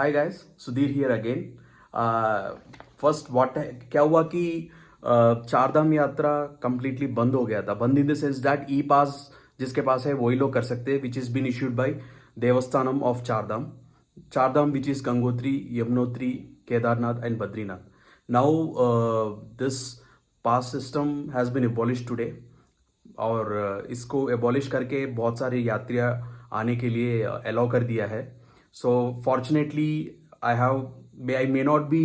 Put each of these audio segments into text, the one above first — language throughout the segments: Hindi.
Hi guys, Sudhir here again. First what क्या हुआ कि चारधाम यात्रा कंप्लीटली बंद हो गया था। बंद in the sense that e pass जिसके पास है वही लोग कर सकते हैं, which is been issued by Devasthanam of Chardham. Chardham which is Gangotri, Yamunotri, Kedarnath and Badrinath. Now this pass system has been abolish today, और इसको एबॉलिश करके बहुत सारे यात्रियां आने के लिए अलाउ कर दिया है। So fortunately I may not be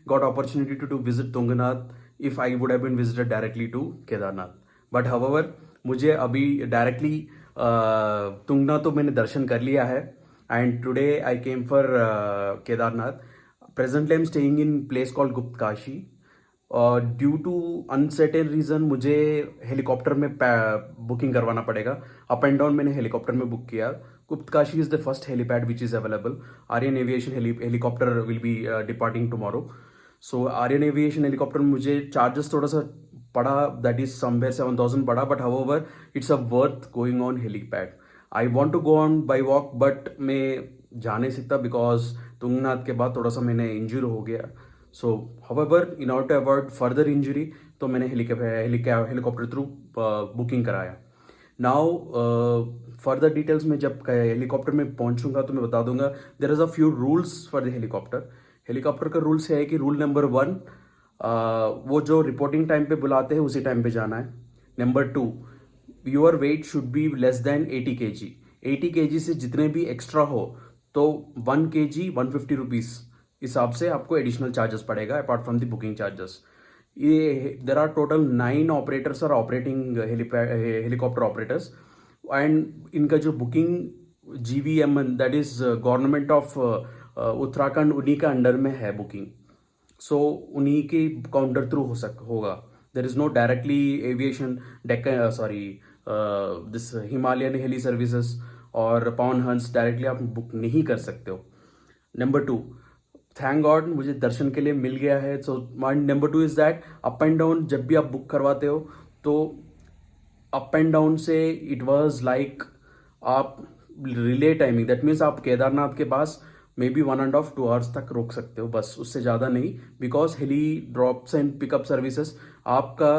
got opportunity to visit Tungnath if I would have been visited directly to Kedarnath. But however मुझे अभी डायरेक्टली तुंगनाथ तो मैंने दर्शन कर लिया है, and today I came for Kedarnath. Presently I am staying in place called Gupt Kashi. Due to uncertain reason मुझे हेलीकॉप्टर में बुकिंग करवाना पड़ेगा। अप एंड डाउन मैंने हेलीकॉप्टर में बुक किया। Gupt Kashi is the first helipad which is available. Aryan Aviation helicopter will be departing tomorrow. So Aryan Aviation helicopter में मुझे चार्जेस थोड़ा सा पड़ा, दैट इज समवेयर 7,000 पड़ा, but however it's a worth going on helipad. I want to go on by walk, but मैं जा नहीं सकता बिकॉज तुंगनाथ के बाद थोड़ा सा मैंने इंजूर हो गया। So however in order to avoid further injury तो मैंने हेलीकॉप्टर थ्रू बुकिंग कराया। नाउ फर्दर डिटेल्स में जब हेलीकॉप्टर में पहुंचूंगा तो मैं बता दूंगा। There is a few rules for the helicopter. Helicopter का रूल्स है कि रूल नंबर 1, वो जो रिपोर्टिंग टाइम पे बुलाते हैं उसी टाइम पे जाना है। Number 2, your weight should be less than 80 kg। 80 kg से जितने भी एक्स्ट्रा हो तो 1 kg 150 रुपीज़ हिसाब से आपको एडिशनल चार्जेस पड़ेगा apart from the booking charges. ये there are total 9 operators are operating helicopter operators, and इनका जो booking GVM that is government of Uttarakhand, उन्हीं का अंडर में है बुकिंग। सो उन्हीं के काउंटर थ्रू होगा। There is no directly aviation this Himalayan heli services और पवन हंस डायरेक्टली आप बुक नहीं कर सकते हो। नंबर 2, थैंक गॉड मुझे दर्शन के लिए मिल गया है। So number 2 is that up and down जब भी आप बुक करवाते हो तो अप एंड डाउन से इट वाज लाइक आप रिले टाइमिंग, दैट मीन्स आप केदारनाथ के पास मे बी 1.5 2 आवर्स तक रोक सकते हो, बस उससे ज़्यादा नहीं। Because heli drops and pickup services आपका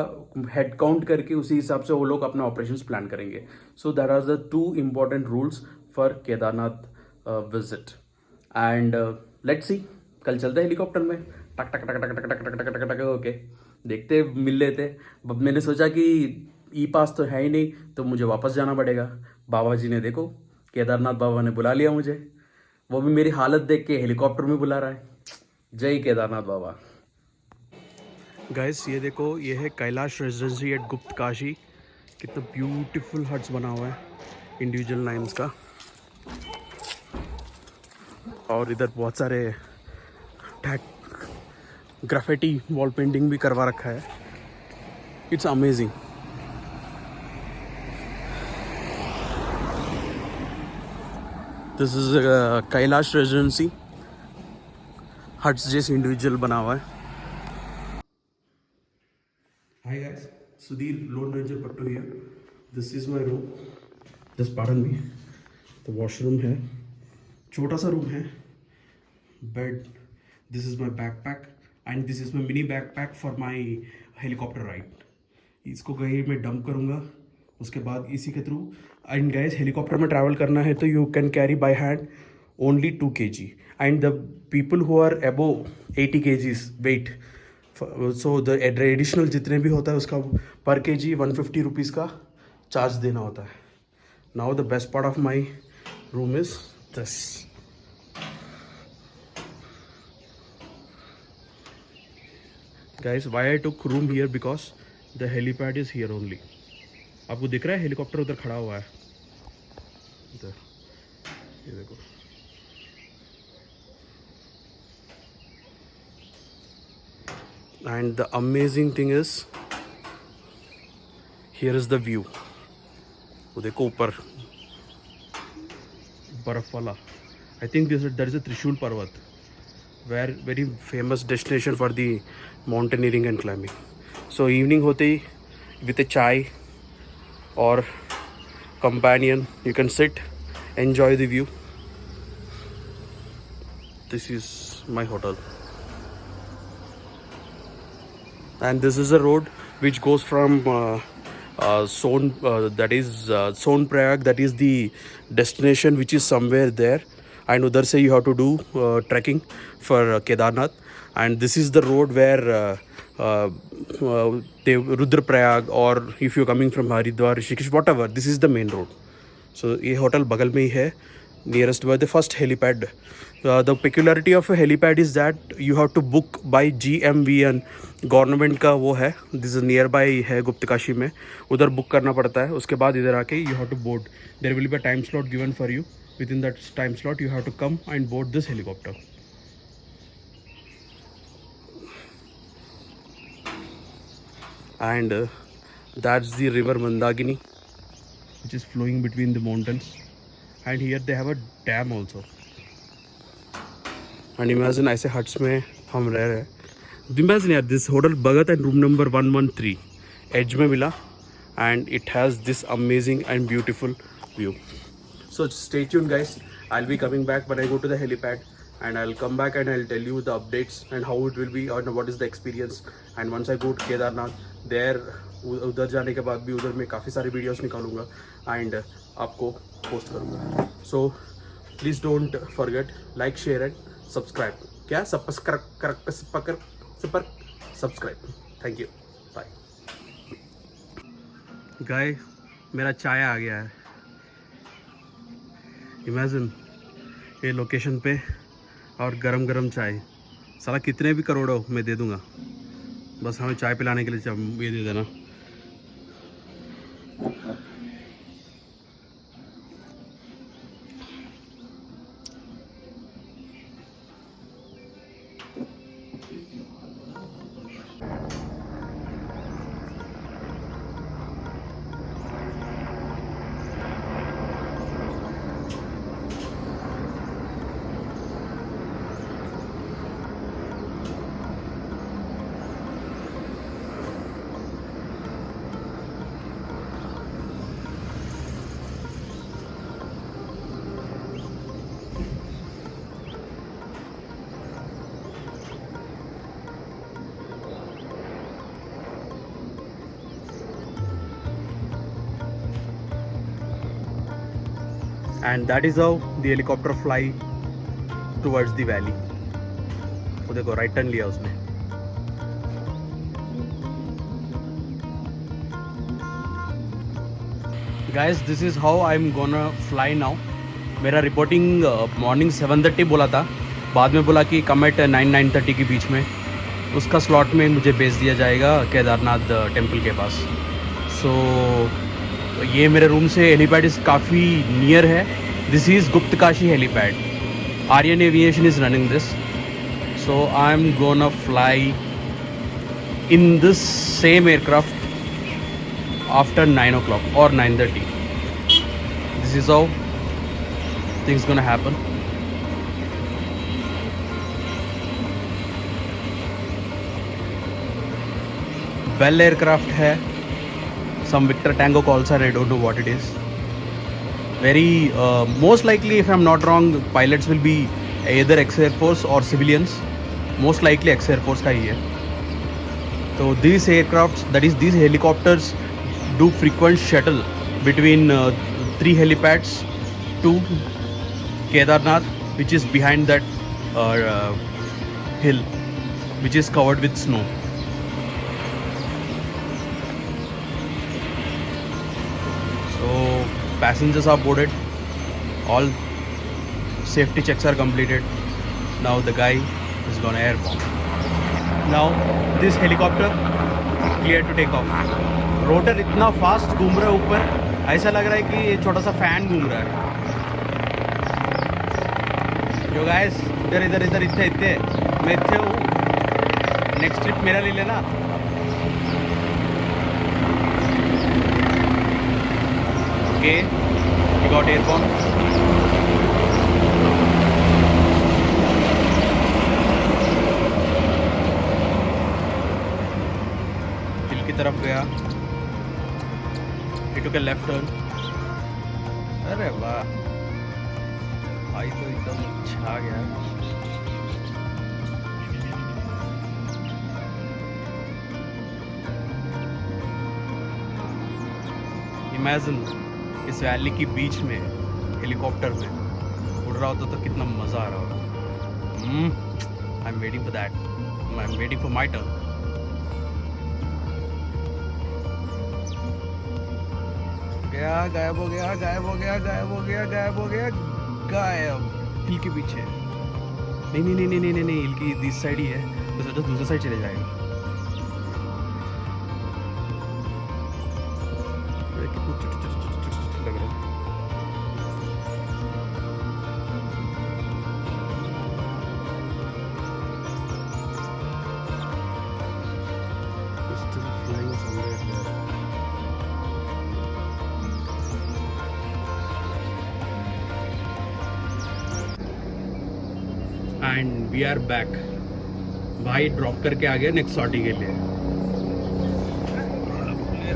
हेड काउंट करके उसी हिसाब से वो लोग अपना ऑपरेशंस प्लान करेंगे। So that are the 2 important rules for Kedarnath visit. And let's see, कल चलते हैं हेलीकॉप्टर में, टक टक टक टक टक टक टक टक टक टक ओके, देखते मिल लेते। अब मैंने सोचा कि ई पास तो है ही नहीं तो मुझे वापस जाना पड़ेगा। बाबा जी ने देखो, केदारनाथ बाबा ने बुला लिया मुझे, वो भी मेरी हालत देख के हेलीकॉप्टर में बुला रहा है। जय केदारनाथ बाबा। गाइस ये देखो, ये है कैलाश रेजिडेंसी एट गुप्त काशी। कितना ब्यूटीफुल हट्स बना हुआ है इंडिविजुअल लाइन्स का, और इधर बहुत सारे ग्राफिटी वॉल पेंटिंग भी करवा रखा है। It's amazing. This is Kailash Residency. Huts जैसे इंडिविजुअल बना हुआ है। Hi guys, Sudhir lone ranger Pattu here. This is my room, just pardon me. तो वॉशरूम है, छोटा सा रूम है, bed, this is my backpack and this is my mini backpack for my helicopter ride. इसको कहीं मैं डंप करूँगा उसके बाद इसी के थ्रू। एंड गाइस हेलीकॉप्टर में ट्रैवल करना है तो you can carry by hand only 2 kg, and the people who are above 80 kgs weight, so the additional जितने भी होता है उसका पर kg 150 रुपीज़ का चार्ज देना होता है। Now the best part of my room is this. Guys why I took room here because the helipad is here only. आपको दिख रहा है हेलीकॉप्टर उधर खड़ा हुआ है, उधर ये देखो। And the amazing thing is here is the view. वो देखो ऊपर बर्फ वाला। I think that is a त्रिशूल पर्वत, were very famous destination for the mountaineering and climbing. So evening होते ही विथ ए चाय or companion you can sit, enjoy the view. This is my hotel. And this is a road which goes from Son Prayag, that is the destination which is somewhere there, and udhar se you have to do trekking for Kedarnath. And this is the road where Rudraprayag, or if you're coming from Haridwar, Rishikesh, whatever, this is the main road. So ये hotel बगल में ही है, nearest by the first helipad. The peculiarity of a helipad is that you have to book by GMVN, government का वो है, दिस नियर बाई है गुप्तकाशी में, उधर बुक करना पड़ता है. उसके बाद इधर आके you have to board, there will be a time slot given for you. Within that time slot you have to come and board this helicopter. And that's the river Mandakini, which is flowing between the mountains, and here they have a dam also. And imagine ऐसे huts में हम रह रहे हैं. Imagine यार, this hotel Bhagat and room number 113 edge में मिला, and it has this amazing and beautiful view. So stay tuned guys, I'll be coming back when I go to the helipad, and I'll come back and I'll tell you the updates and how it will be and what is the experience. And once I go to Kedarnath, there उधर जाने के बाद भी उधर मैं काफ़ी सारे वीडियोस निकालूंगा एंड आपको पोस्ट करूंगा. So please don't forget, like, share and subscribe. क्या subscribe. Thank you, bye. Guys, मेरा चाय आ गया है. इमेजिन ये लोकेशन पे और गरम गरम चाय. साला कितने भी करोड़ों मैं दे दूंगा, बस हमें चाय पिलाने के लिए ये दे देना. And that is how the helicopter fly towards the valley. वो देखो राइट टर्न लिया उसने. Guys, this is how I'm gonna fly now. मेरा रिपोर्टिंग मॉर्निंग 7:30 बोला था, बाद में बोला कि कम एट 9-9:30 के बीच में. उसका स्लॉट में मुझे भेज दिया जाएगा केदारनाथ टेम्पल के पास. सो ये मेरे रूम से हेलीपैड इज़ काफ़ी नियर है. This is Guptkashi helipad. Aryan aviation is running this. So I am gonna fly in this same aircraft after 9 o'clock or 9:30. This is how things gonna happen. Bell aircraft है. Some Victor Tango calls her, I don't know what it is. Very most likely, if I'm not wrong, pilots will be either ex-Air Force or civilians. Most likely ex-Air Force का ही है. So these aircrafts, that is these helicopters, do frequent shuttle between 3 helipads to Kedarnath, which is behind that hill, which is covered with snow. Passengers are boarded, all safety checks are completed. Now the guy is gonna airborne. Now this helicopter cleared to take off. Rotor इतना फास्ट घूम रहा है ऊपर, ऐसा लग रहा है कि ये छोटा सा फैन घूम रहा है. जो गाइस इधर इधर इधर इतने मैं इतने हूँ. नेक्स्ट ट्रिप मेरा ले लेना. Okay, we got airborne. हिल की तरफ गया. He took a left turn. अरे वाह, भाई तो एकदम छा गया. इमेजिन इस वैली की बीच में हेलीकॉप्टर में उड़ रहा होता तो कितना मज़ा आ रहा होगा। I am waiting for that, I am waiting for my turn. गया, गायब हो गया, गायब हो गया, गायब हो गया, गायब हो गया, गायब। हिल के पीछे नहीं नहीं नहीं नहीं नहीं नहीं, हिल की दिस साइड ही है, तो सोचा दूसरी साइड चले जाएगा। लग रहा है still flying somewhere there. And we are back. भाई ड्रॉप करके आ गया नेक्स्ट सॉर्टी के लिए।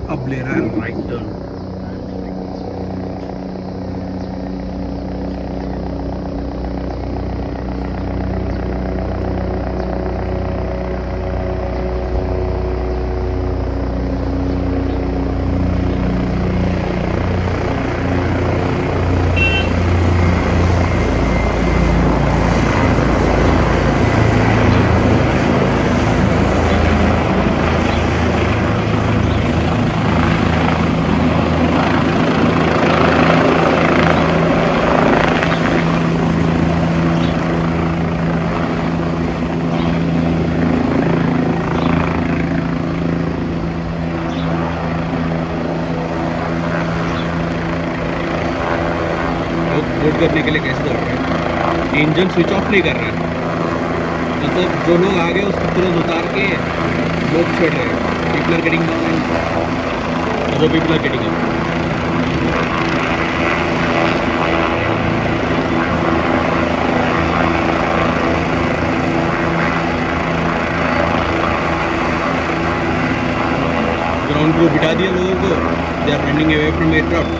अब ले रहा है राइट टर्न। बोट करने के लिए कैसे दौड़ रहा है, इंजन स्विच ऑफ नहीं कर रहा है, मतलब जो लोग आ गए उसको तुरंत उतार के लोग छोड़ रहे हैं। People are getting down, other people are getting up. Ground crew बिठा दिया लोगों को, they are running away from aircraft.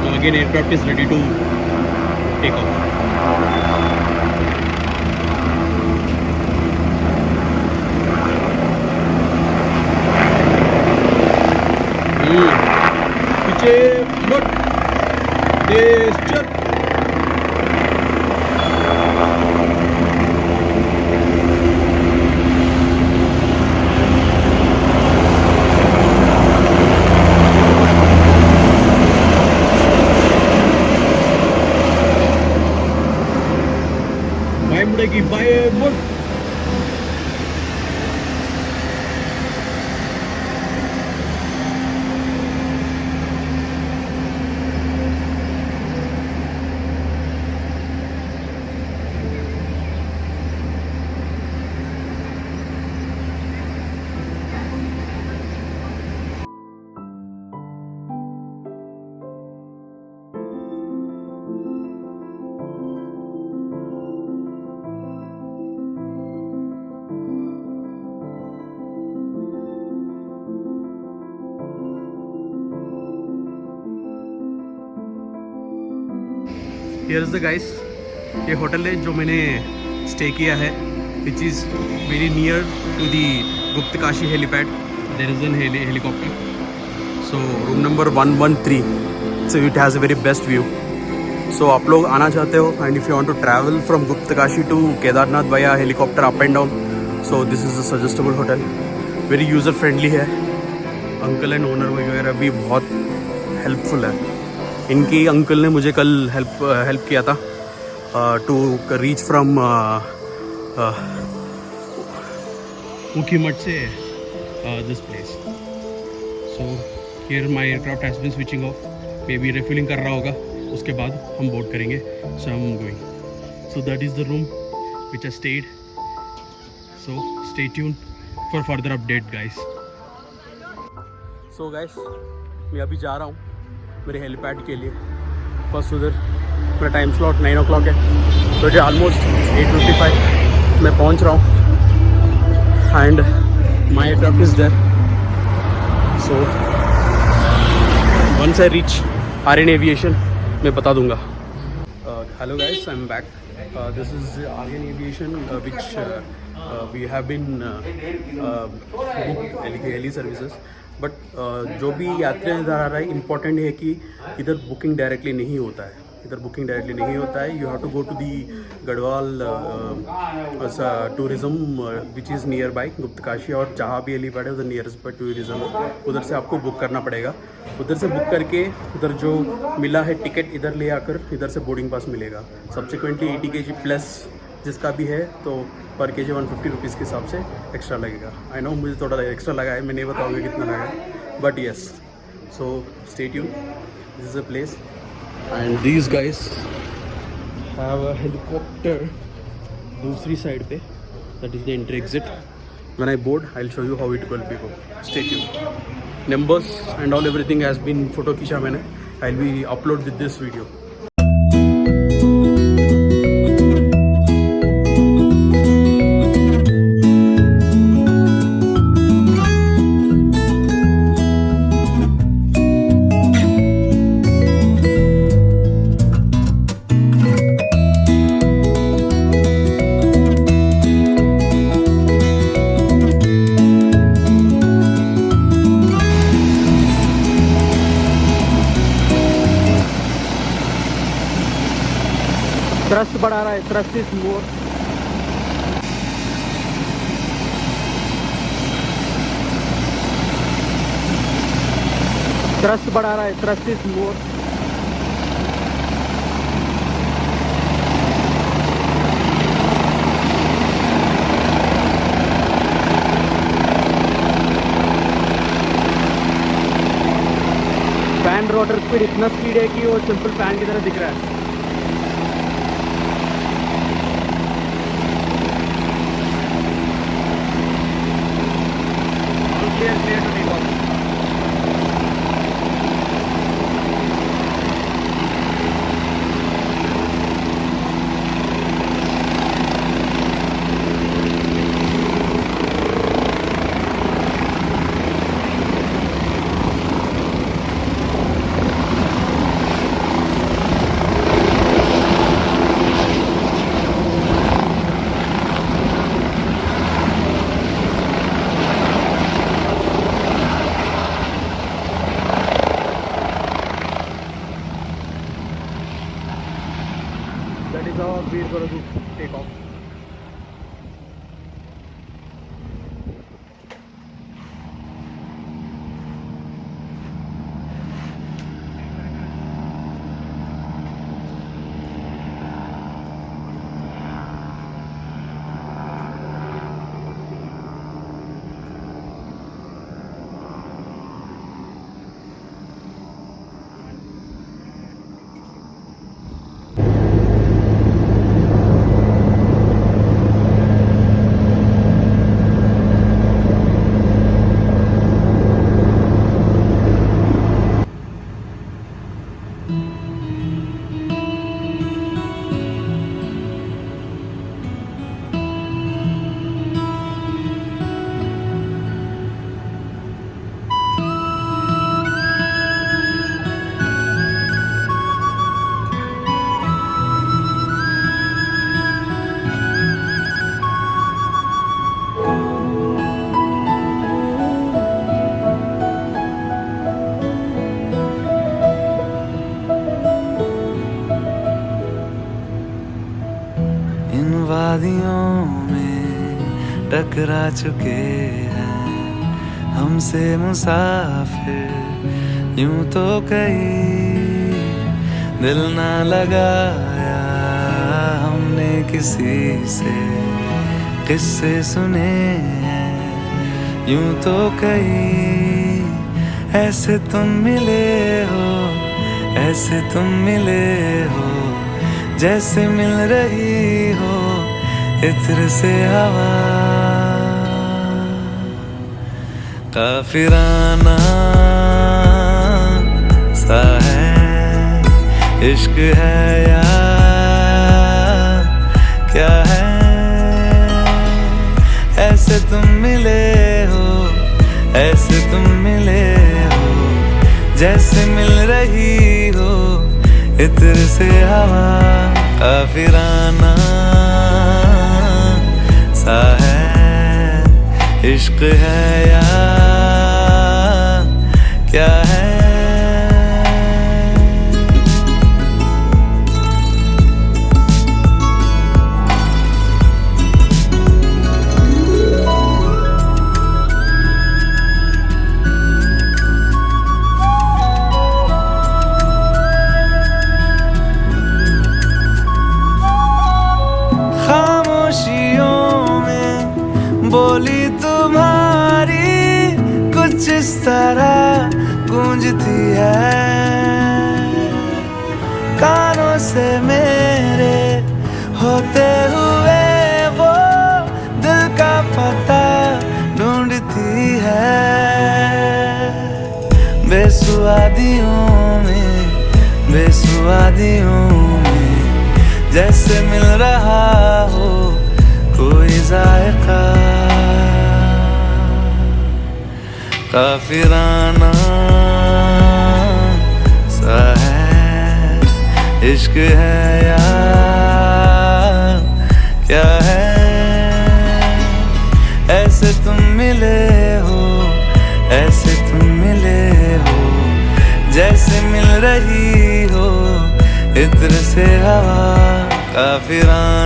Now again aircraft is ready to take off. पीछे मुड़, तेज चल। बाय मुड़ेगी, बाय मुड़। हियर इज़ द गाइस, ये होटल है जो मैंने स्टे किया है, which is very near to the Guptkashi helipad. There is an helicopter. So room number 113, so it has a very best view. So आप लोग आना चाहते हो and if you want to travel from Guptkashi to Kedarnath via helicopter up and down, so this is a suggestable hotel. Very user friendly है, अंकल एंड ओनर वगैरह भी बहुत हेल्पफुल है। इनकी अंकल ने मुझे कल हेल्प किया था टू रीच फ्रॉम ऊखीमठ से this place. So here my aircraft has been switching off, maybe refilling कर रहा होगा, उसके बाद हम बोर्ड करेंगे। So I am going, so that is the room which I stayed. So stay tune for further update guys. So guys, मैं अभी जा रहा हूँ मेरे हेलीपैड के लिए। फर्स्ट उधर मेरा टाइम स्लॉट 9 o'clock है, तो मुझे ऑलमोस्ट 8:55 मैं पहुंच रहा हूँ and my aircraft is there. So once I reach Aryan aviation मैं बता दूंगा। Hello guys, I am back This is Aryan Aviation, which we have been booked heli services. But जो भी यात्री इधर आ रहा है, इम्पॉर्टेंट है कि इधर बुकिंग डायरेक्टली नहीं होता है. You have to go to the Garhwal tourism which is nearby Guptkashi, और जहाँ भी हेलीपैड है उधर नियरेस्ट पर टूरिज्म, उधर से आपको बुक करना पड़ेगा. उधर से बुक करके उधर जो मिला है टिकट इधर ले आकर इधर से बोर्डिंग पास मिलेगा. सब्सिक्वेंटली 80 kg प्लस जिसका भी है तो पर के जी 150 रुपीज़ के हिसाब से एक्स्ट्रा लगेगा. आई नो मुझे थोड़ा एक्स्ट्रा लगा है, मैं नहीं बताऊँगा कितना लगा है, but yes. So stay tune, this is a place and these guys have a helicopter दूसरी साइड पे, that is the entry exit. When I board I will show you how it will be go. Stay tune. Numbers and all everything has been photo खींचा मैंने. I will be upload with this video. Thrust बढ़ा रहा है, थ्रस्ट इज मोर. थ्रस्ट बढ़ा रहा है, thrust is more. Fan rotor speed इतना स्पीड है कि वो सिंपल फैन की तरह दिख रहा है. Clear to take off. That is how we are going to take off. वादियों में टकरा चुके हैं हमसे मुसाफिर, यूं तो कहीं दिल ना लगाया हमने किसी से, किस्से सुने हैं यूं तो कहीं. ऐसे तुम मिले हो, ऐसे तुम मिले हो, जैसे मिल रही हो इत्र से हवा. काफिराना सा है, इश्क है या क्या है. ऐसे तुम मिले हो, ऐसे तुम मिले हो, जैसे मिल रही हो इत्र से हवा. काफिराना सा है, इश्क है या क्या है। बोली तुम्हारी कुछ इस तरह गूंजती है, कानों से मेरे होते हुए वो दिल का पता ढूंढती है। बेसुआदियों में जैसे मिल रहा हो कोई जायका। काफिराना सा है, इश्क है या क्या है। ऐसे तुम मिले हो, ऐसे तुम मिले हो, जैसे मिल रही हो इत्र से हवा। काफिराना